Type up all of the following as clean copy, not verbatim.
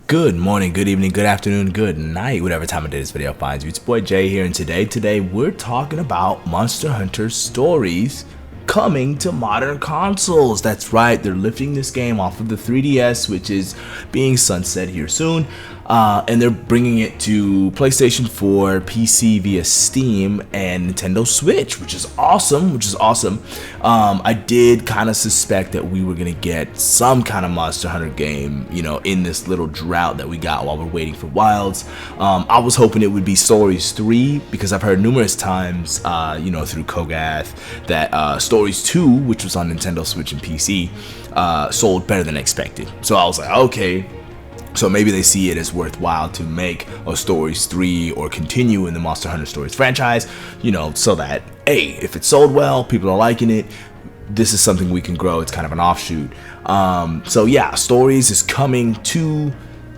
Good morning, good evening, good afternoon, good night, whatever time of day this video finds you. It's your boy Jay here, and today we're talking about Monster Hunter Stories coming to modern consoles. That's right, they're lifting this game off of the 3DS, which is being sunset here soon, and they're bringing it to PlayStation 4, PC via Steam, and Nintendo Switch, which is awesome. I did kind of suspect that we were gonna get some kind of Monster Hunter game, in this little drought that we got while we're waiting for Wilds. I was hoping it would be Stories 3, because I've heard numerous times, through Kogath, that Stories 2, which was on Nintendo Switch and PC, sold better than expected. So I was like, okay, so maybe they see it as worthwhile to make a Stories 3 or continue in the Monster Hunter Stories franchise, so that, hey, if it sold well, people are liking it, this is something we can grow. It's kind of an offshoot. So yeah, Stories is coming to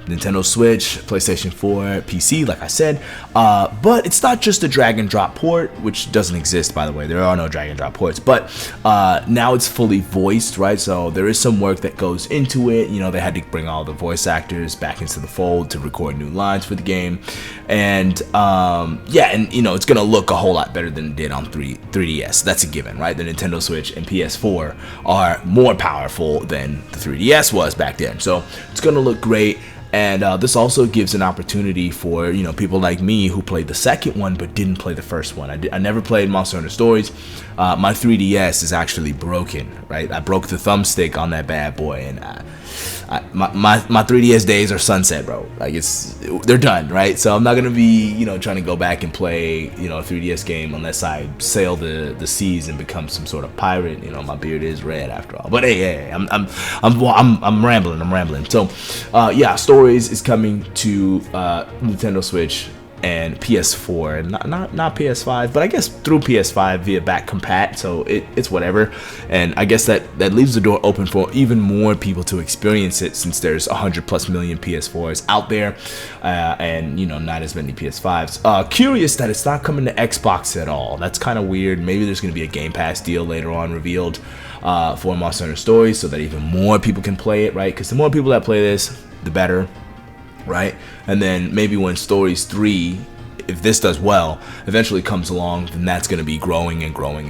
Nintendo Switch, PlayStation 4, PC, like I said, but it's not just a drag and drop port, which doesn't exist, by the way. There are no drag and drop ports, but now it's fully voiced, right? So there is some work that goes into it. They had to bring all the voice actors back into the fold to record new lines for the game, and it's gonna look a whole lot better than it did on 3DS. That's a given, right? The Nintendo Switch and PS4 are more powerful than the 3DS was back then, so it's gonna look great. And this also gives an opportunity for people like me who played the second one but didn't play the first one. I never played Monster Hunter Stories. My 3DS is actually broken, right? I broke the thumbstick on that bad boy, and my 3DS days are sunset, bro. Like they're done, right? So I'm not gonna be trying to go back and play a 3DS game unless I sail the seas and become some sort of pirate. My beard is red after all. But hey, I'm rambling. So yeah, Stories is coming to Nintendo Switch and PS4, and not PS5, but I guess through PS5 via back compat, so it's whatever. And I guess that leaves the door open for even more people to experience it, since there's 100+ million PS4s out there, and not as many PS5s. Curious that it's not coming to Xbox at all. That's kind of weird. Maybe there's going to be a Game Pass deal later on revealed for Monster Hunter Stories, so that even more people can play it, right? Because the more people that play this, the better, right? And then maybe when Stories 3, if this does well, eventually comes along, then that's going to be growing and growing,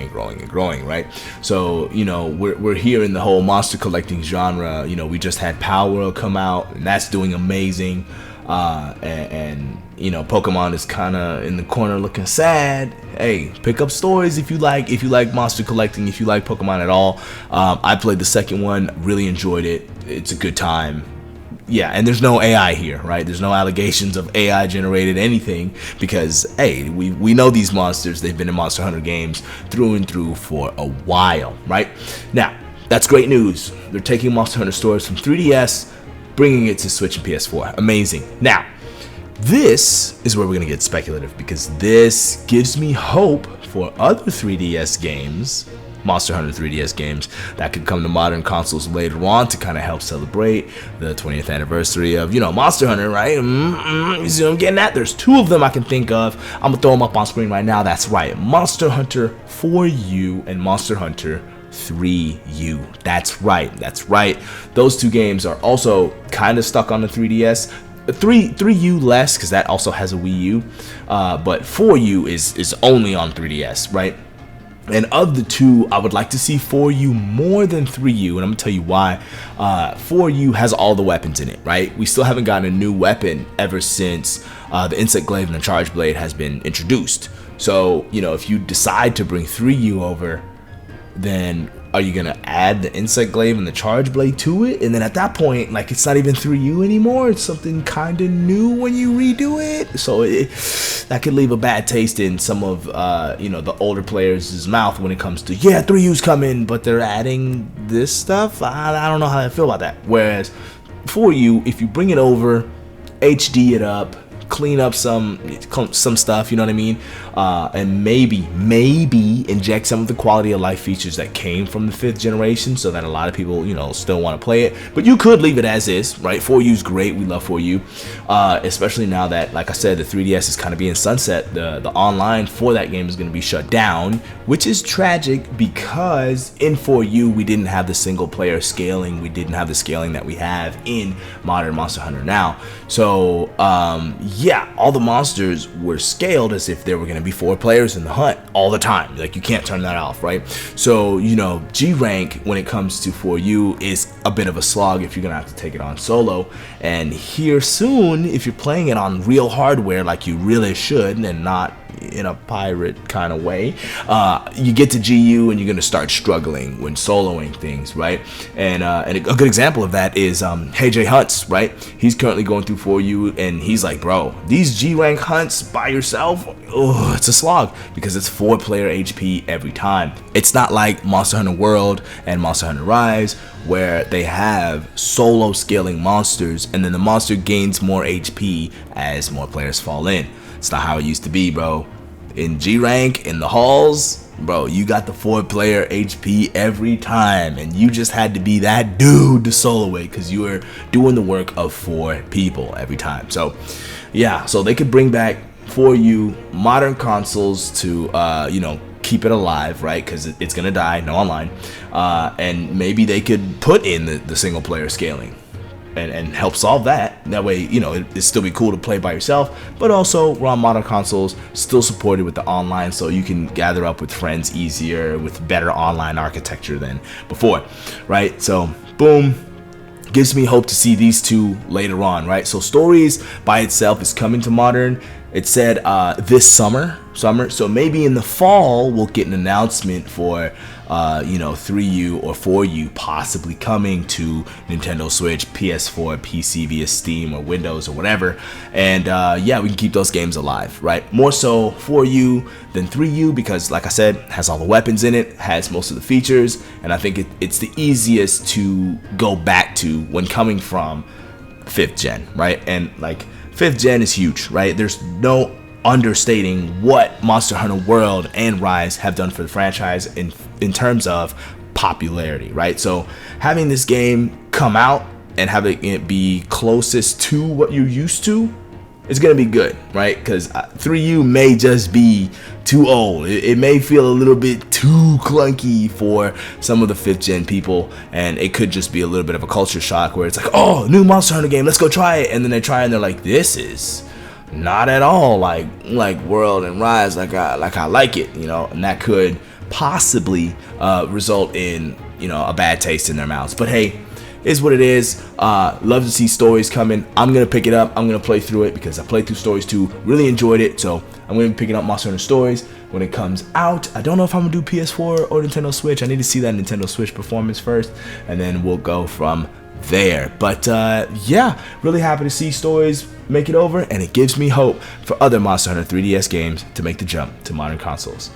right? So we're here in the whole monster collecting genre. We just had Power come out, and that's doing amazing, and Pokemon is kind of in the corner looking sad. Hey, pick up Stories if you like monster collecting, if you like Pokemon at all. I played the second one, really enjoyed it. It's a good time. Yeah, and there's no AI here, right? There's no allegations of AI generated anything, because hey, we know these monsters. They've been in Monster Hunter games through and through for a while, right? Now, that's great news. They're taking Monster Hunter Stories from 3DS, bringing it to Switch and PS4. Amazing. Now, this is where we're gonna get speculative, because this gives me hope for other 3DS games, Monster Hunter 3DS games, that could come to modern consoles later on to kind of help celebrate the 20th anniversary of Monster Hunter, right? You see what I'm getting at? There's two of them I can think of. I'm gonna throw them up on screen right now. That's right, Monster Hunter 4U and Monster Hunter 3U. That's right. Those two games are also kind of stuck on the 3DS. 3U less, because that also has a Wii U, but 4U is only on 3DS, right? And of the two, I would like to see 4U more than 3U, and I'm gonna tell you why. 4U has all the weapons in it, right? We still haven't gotten a new weapon ever since the Insect Glaive and the Charge Blade has been introduced. So, if you decide to bring 3U over, then are you gonna add the Insect Glaive and the Charge Blade to it? And then at that point, like, it's not even 3U anymore. It's something kind of new when you redo it. So that could leave a bad taste in some of the older players' mouth when it comes to, yeah, 3U's coming, but they're adding this stuff. I don't know how I feel about that. Whereas 4U, if you bring it over, HD it up, clean up some stuff, you know what I mean, and maybe inject some of the quality of life features that came from the 5th generation, so that a lot of people, you know, still want to play it. But you could leave it as is, right? 4U is great. We love 4U, especially now that, like I said, the 3DS is kind of being sunset. The online for that game is going to be shut down, which is tragic because in 4U we didn't have the single player scaling. We didn't have the scaling that we have in modern Monster Hunter now. So yeah, all the monsters were scaled as if there were going to be 4 players in the hunt all the time. Like, you can't turn that off, right? So, you know, G rank when it comes to 4U is a bit of a slog if you're gonna have to take it on solo. And here soon, if you're playing it on real hardware like you really should, and not in a pirate kind of way, you get to GU and you're gonna start struggling when soloing things, right? And a good example of that is Hey J Hunts, right? He's currently going through 4U, and he's like, bro, these G rank hunts by yourself, oh, it's a slog because it's 4-player HP every time. It's not like Monster Hunter World and Monster Hunter Rise, where they have solo scaling monsters and then the monster gains more HP as more players fall in. It's not how it used to be, bro. In G rank, in the halls, bro, you got the 4-player HP every time, and you just had to be that dude to solo it because you were doing the work of 4 people every time. So yeah, so they could bring back 4U modern consoles to you know, keep it alive, right? Because it's gonna die, no online, and maybe they could put in the single player scaling and help solve that. That way, you know, it'd still be cool to play by yourself, but also we're on modern consoles, still supported with the online, so you can gather up with friends easier with better online architecture than before, right? So boom, gives me hope to see these two later on, right? So Stories by itself is coming to modern. It said this summer, so maybe in the fall we'll get an announcement for you know, 3U or 4U possibly coming to Nintendo Switch, PS4, PC via Steam or Windows or whatever. And yeah, we can keep those games alive, right? More so 4U than 3U because, like I said, it has all the weapons in it, has most of the features, and I think it's the easiest to go back to when coming from 5th gen, right? And like 5th gen is huge, right? There's no understating what Monster Hunter World and Rise have done for the franchise in terms of popularity, right? So having this game come out and having it be closest to what you're used to is gonna be good, right? Because 3U may just be too old. It may feel a little bit too clunky for some of the 5th gen people, and it could just be a little bit of a culture shock where it's like, oh, new Monster Hunter game, let's go try it, and then they try and they're like, this is not at all like World and Rise, like I like it, you know, and that could possibly result in, you know, a bad taste in their mouths. But hey, is what it is. Love to see Stories coming. I'm gonna pick it up. I'm gonna play through it because I played through Stories 2, really enjoyed it. So I'm gonna be picking up Monster Hunter Stories when it comes out. I don't know if I'm gonna do PS4 or Nintendo Switch. I need to see that Nintendo Switch performance first, and then we'll go from there. But yeah, really happy to see Stories make it over, and it gives me hope for other Monster Hunter 3DS games to make the jump to modern consoles.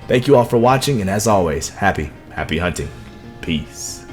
Thank you all for watching, and as always, happy hunting. Peace.